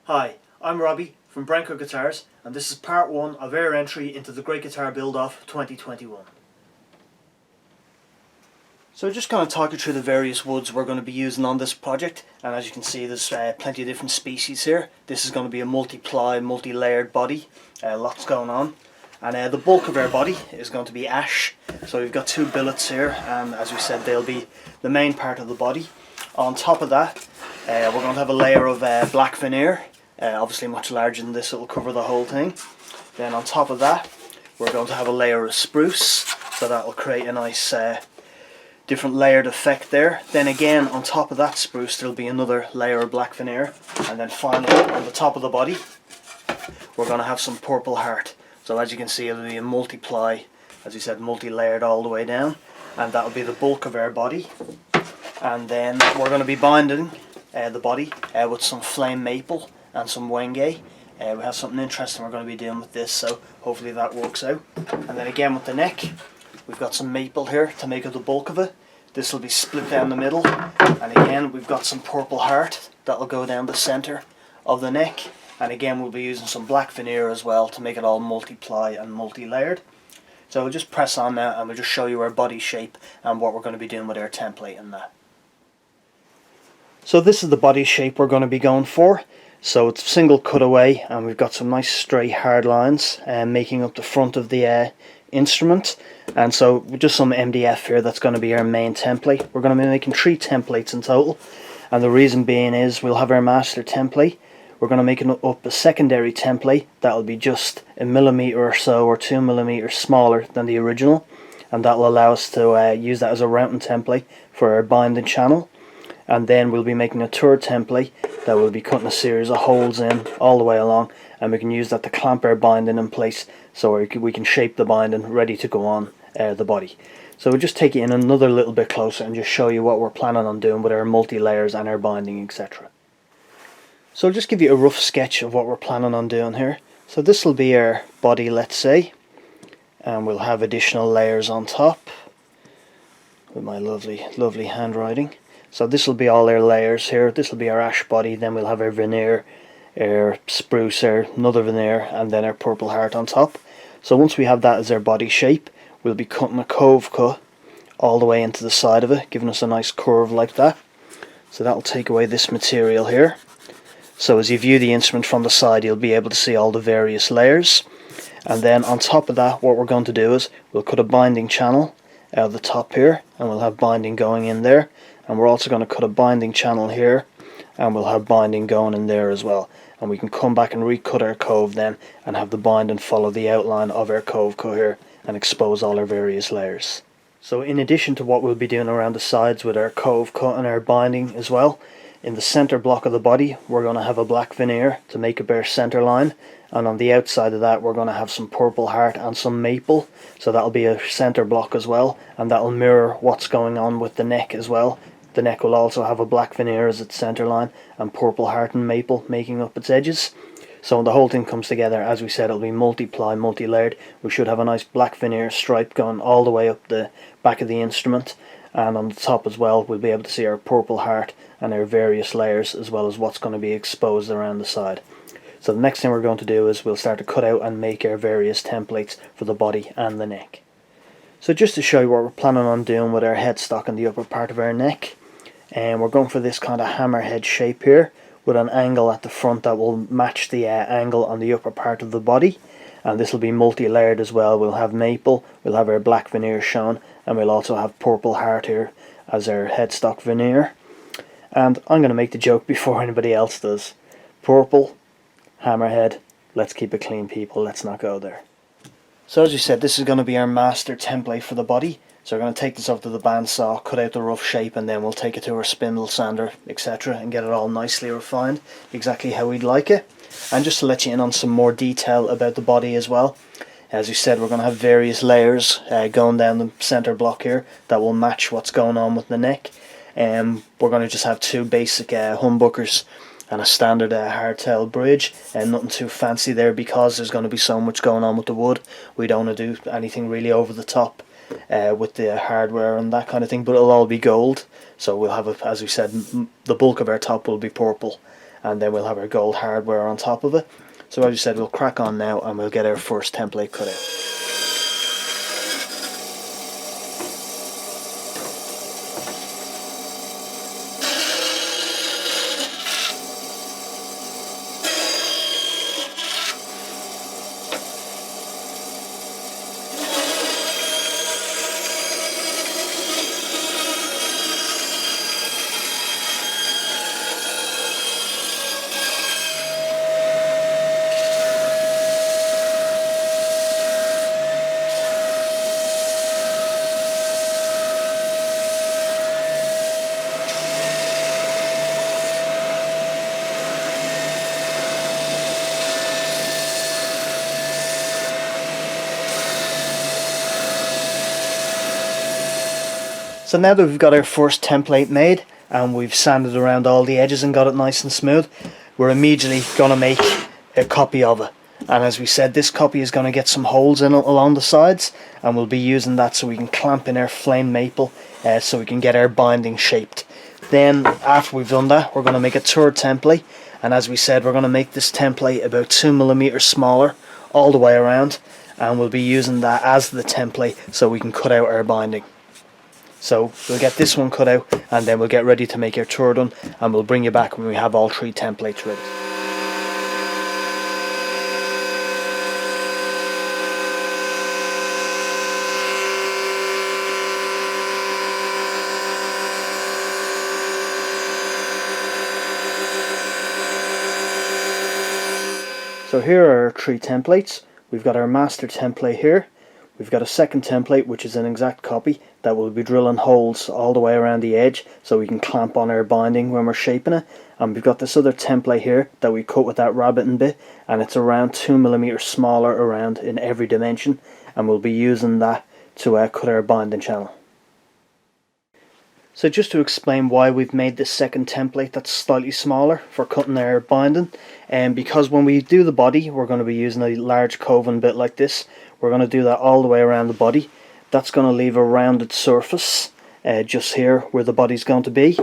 Hi, I'm Robbie from Brenco Guitars, and this is part 1 of our entry into the Great Guitar Build-Off 2021. So just going to talk you through the various woods we're going to be using on this project, and as you can see there's plenty of different species here. This is going to be a multi-ply, multi-layered body, lots going on. And the bulk of our body is going to be ash, so we've got 2 billets here, and as we said they'll be the main part of the body. On top of that we're going to have a layer of black veneer. Obviously much larger than this, it will cover the whole thing. Then on top of that we're going to have a layer of spruce, so that will create a nice different layered effect there. Then again on top of that spruce there'll be another layer of black veneer, and then finally on the top of the body we're going to have some purple heart. So as you can see it'll be a multiply, as we said, multi-layered all the way down, and that'll be the bulk of our body. And then we're going to be binding the body with some flame maple and some wenge. We have something interesting we're going to be doing with this, so hopefully that works out. And then again with the neck, we've got some maple here to make up the bulk of it. This will be split down the middle, and again we've got some purple heart that will go down the center of the neck. And again we'll be using some black veneer as well to make it all multiply and multi-layered. So we'll just press on now and we'll just show you our body shape and what we're going to be doing with our template and that. So this is the body shape we're going to be going for. So it's single cutaway, and we've got some nice straight hard lines making up the front of the instrument. And so just some MDF here, that's going to be our main template. We're going to be making 3 templates in total, and the reason being is we'll have our master template. We're going to make up a secondary template that will be just a millimeter or so, or 2 millimeters smaller than the original, and that will allow us to use that as a routing template for our binding channel. And then we'll be making a third template that will be cutting a series of holes in all the way along, and we can use that to clamp our binding in place, so we can shape the binding ready to go on the body. So we'll just take you in another little bit closer and just show you what we're planning on doing with our multi-layers and our binding, etc. So I'll just give you a rough sketch of what we're planning on doing here. So this will be our body, let's say, and we'll have additional layers on top with my lovely handwriting. So this will be all our layers here. This will be our ash body, then we'll have our veneer, our spruce, another veneer, and then our purple heart on top. So once we have that as our body shape, we'll be cutting a cove cut all the way into the side of it, giving us a nice curve like that. So that'll take away this material here. So as you view the instrument from the side, you'll be able to see all the various layers. And then on top of that, what we're going to do is we'll cut a binding channel out of the top here, and we'll have binding going in there. And we're also going to cut a binding channel here, and we'll have binding going in there as well. And we can come back and recut our cove then, and have the binding follow the outline of our cove cut here, and expose all our various layers. So in addition to what we'll be doing around the sides with our cove cut and our binding as well, in the center block of the body we're going to have a black veneer to make up our center line, and on the outside of that we're going to have some purple heart and some maple, so that'll be a center block as well, and that'll mirror what's going on with the neck as well. The neck will also have a black veneer as its center line, and purple heart and maple making up its edges. So when the whole thing comes together, as we said, it'll be multiply, multi-layered. We should have a nice black veneer stripe going all the way up the back of the instrument, and on the top as well we'll be able to see our purple heart and our various layers, as well as what's going to be exposed around the side. So the next thing we're going to do is we'll start to cut out and make our various templates for the body and the neck. So just to show you what we're planning on doing with our headstock and the upper part of our neck, and we're going for this kind of hammerhead shape here with an angle at the front that will match the angle on the upper part of the body, and this will be multi-layered as well. We'll have maple, we'll have our black veneer shown, and we'll also have purple heart here as our headstock veneer. And I'm going to make the joke before anybody else does. Purple, hammerhead, let's keep it clean people, let's not go there. So as you said, this is going to be our master template for the body. So we're going to take this over to the bandsaw, cut out the rough shape, and then we'll take it to our spindle sander, etc., and get it all nicely refined, exactly how we'd like it. And just to let you in on some more detail about the body as well, as you said, we're going to have various layers going down the center block here that will match what's going on with the neck. We're going to just have 2 basic humbuckers and a standard hardtail bridge, and nothing too fancy there because there's going to be so much going on with the wood. We don't want to do anything really over the top with the hardware and that kind of thing, but it'll all be gold. So we'll have, as we said, the bulk of our top will be purple, and then we'll have our gold hardware on top of it. So as you said, we'll crack on now and we'll get our first template cut out. So now that we've got our first template made and we've sanded around all the edges and got it nice and smooth, we're immediately going to make a copy of it. And as we said, this copy is going to get some holes in it along the sides, and we'll be using that so we can clamp in our flame maple so we can get our binding shaped. Then after we've done that, we're going to make a third template, and as we said, we're going to make this template about 2mm smaller all the way around, and we'll be using that as the template so we can cut out our binding. So we'll get this one cut out and then we'll get ready to make our third one, and we'll bring you back when we have all 3 templates ready. So here are our 3 templates. We've got our master template here. We've got a second template which is an exact copy that will be drilling holes all the way around the edge so we can clamp on our binding when we're shaping it. And we've got this other template here that we cut with that rabbiting bit, and it's around 2mm smaller around in every dimension, and we'll be using that to cut our binding channel. So just to explain why we've made this second template that's slightly smaller for cutting our binding, and because when we do the body we're going to be using a large coven bit like this. We're going to do that all the way around the body. That's going to leave a rounded surface just here where the body's going to be.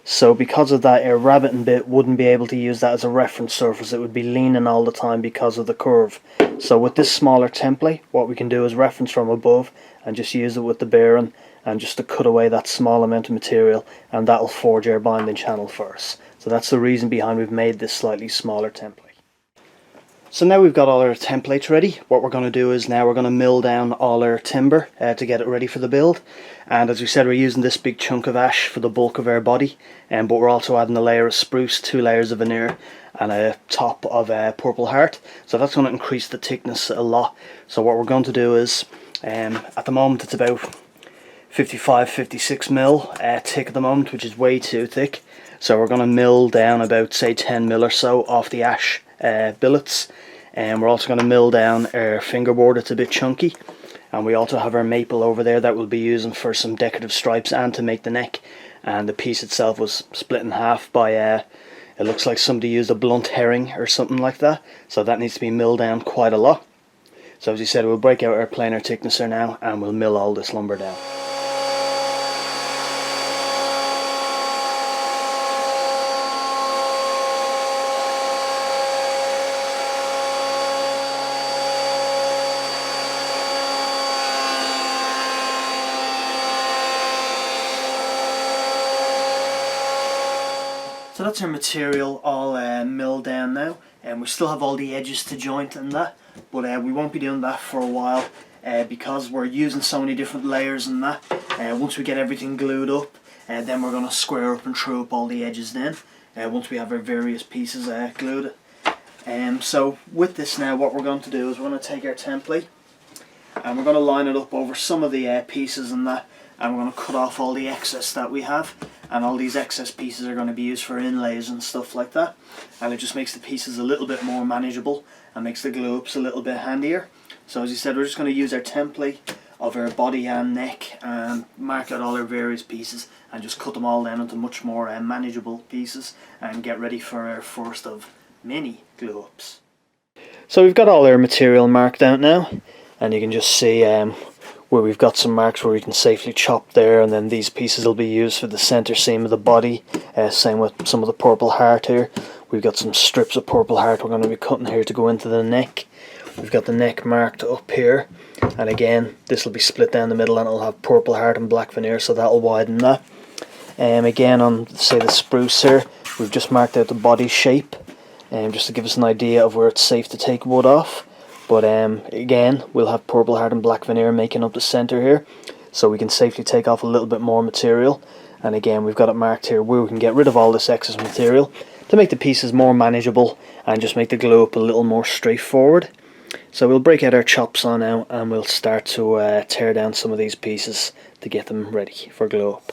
So because of that, our rabbiting bit wouldn't be able to use that as a reference surface. It would be leaning all the time because of the curve. So with this smaller template, what we can do is reference from above and just use it with the bearing and just to cut away that small amount of material, and that'll forge our binding channel for us. So that's the reason behind we've made this slightly smaller template. So now we've got all our templates ready. What we're going to do is now we're going to mill down all our timber to get it ready for the build. And as we said, we're using this big chunk of ash for the bulk of our body, but we're also adding a layer of spruce, 2 layers of veneer, and a top of purple heart. So that's going to increase the thickness a lot. So what we're going to do is, at the moment it's about 55-56 mil thick at the moment, which is way too thick. So we're going to mill down about say 10 mil or so off the ash billets, and we're also going to mill down our fingerboard. It's a bit chunky, and we also have our maple over there that we'll be using for some decorative stripes and to make the neck. And the piece itself was split in half by it looks like somebody used a blunt herring or something like that, so that needs to be milled down quite a lot. So as you said, we'll break out our planer thicknesser now and we'll mill all this lumber down. So that's our material all milled down now, and we still have all the edges to joint and that, but we won't be doing that for a while because we're using so many different layers and that. Once we get everything glued up, then we're going to square up and true up all the edges then, once we have our various pieces glued. So with this now, what we're going to do is we're going to take our template and we're going to line it up over some of the pieces and that, and we're going to cut off all the excess that we have. And all these excess pieces are going to be used for inlays and stuff like that, and it just makes the pieces a little bit more manageable and makes the glue ups a little bit handier. So as you said, we're just going to use our template of our body and neck and mark out all our various pieces and just cut them all down into much more manageable pieces and get ready for our first of many glue ups. So we've got all our material marked out now, and you can just see where we've got some marks where we can safely chop there, and then these pieces will be used for the center seam of the body. Same with some of the purple heart here. we've got some strips of Purple Heart we're going to be cutting here to go into the neck. We've got the neck marked up here, and again this will be split down the middle and it'll have Purple Heart and black veneer, so that'll widen that. Again, on say the spruce here, we've just marked out the body shape, just to give us an idea of where it's safe to take wood off. But again, we'll have Purple Heart and black veneer making up the centre here, so we can safely take off a little bit more material. And again, we've got it marked here where we can get rid of all this excess material to make the pieces more manageable and just make the glue up a little more straightforward. So we'll break out our chop saw now and we'll start to tear down some of these pieces to get them ready for glue up.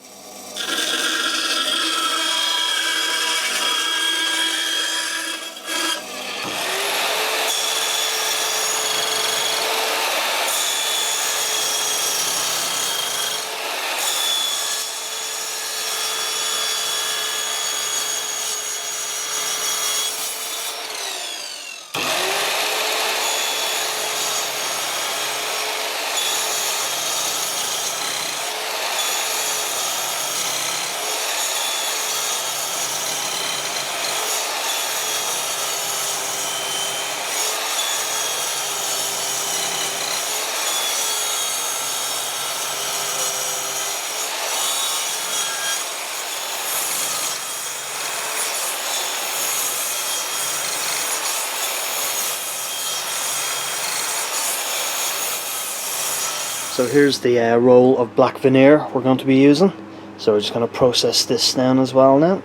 So here's the roll of black veneer we're going to be using. So we're just going to process this down as well now.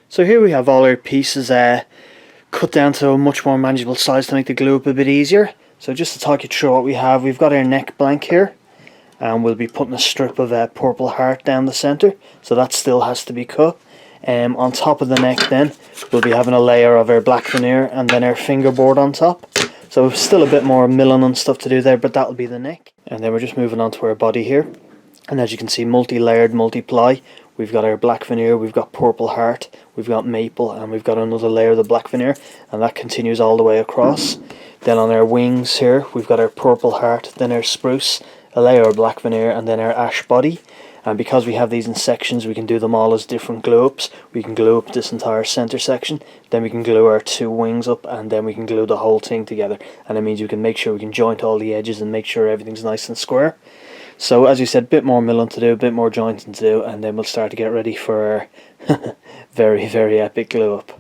So here we have all our pieces cut down to a much more manageable size to make the glue up a bit easier. So just to talk you through what we have, we've got our neck blank here, and we'll be putting a strip of Purple Heart down the centre, so that still has to be cut. On top of the neck then, we'll be having a layer of our black veneer and then our fingerboard on top. So still a bit more milling and stuff to do there, but that'll be the neck. And then we're just moving on to our body here. And as you can see, multi-layered, multi-ply. We've got our black veneer, we've got Purple Heart, we've got maple, and we've got another layer of the black veneer, and that continues all the way across. Then on our wings here, we've got our Purple Heart, then our spruce, a layer of black veneer, and then our ash body. And because we have these in sections, we can do them all as different glue ups. We can glue up this entire center section, then we can glue our two wings up, and then we can glue the whole thing together. And it means we can make sure we can joint all the edges and make sure everything's nice and square. So as you said, a bit more milling to do, a bit more jointing to do, and then we'll start to get ready for our very, very epic glue up.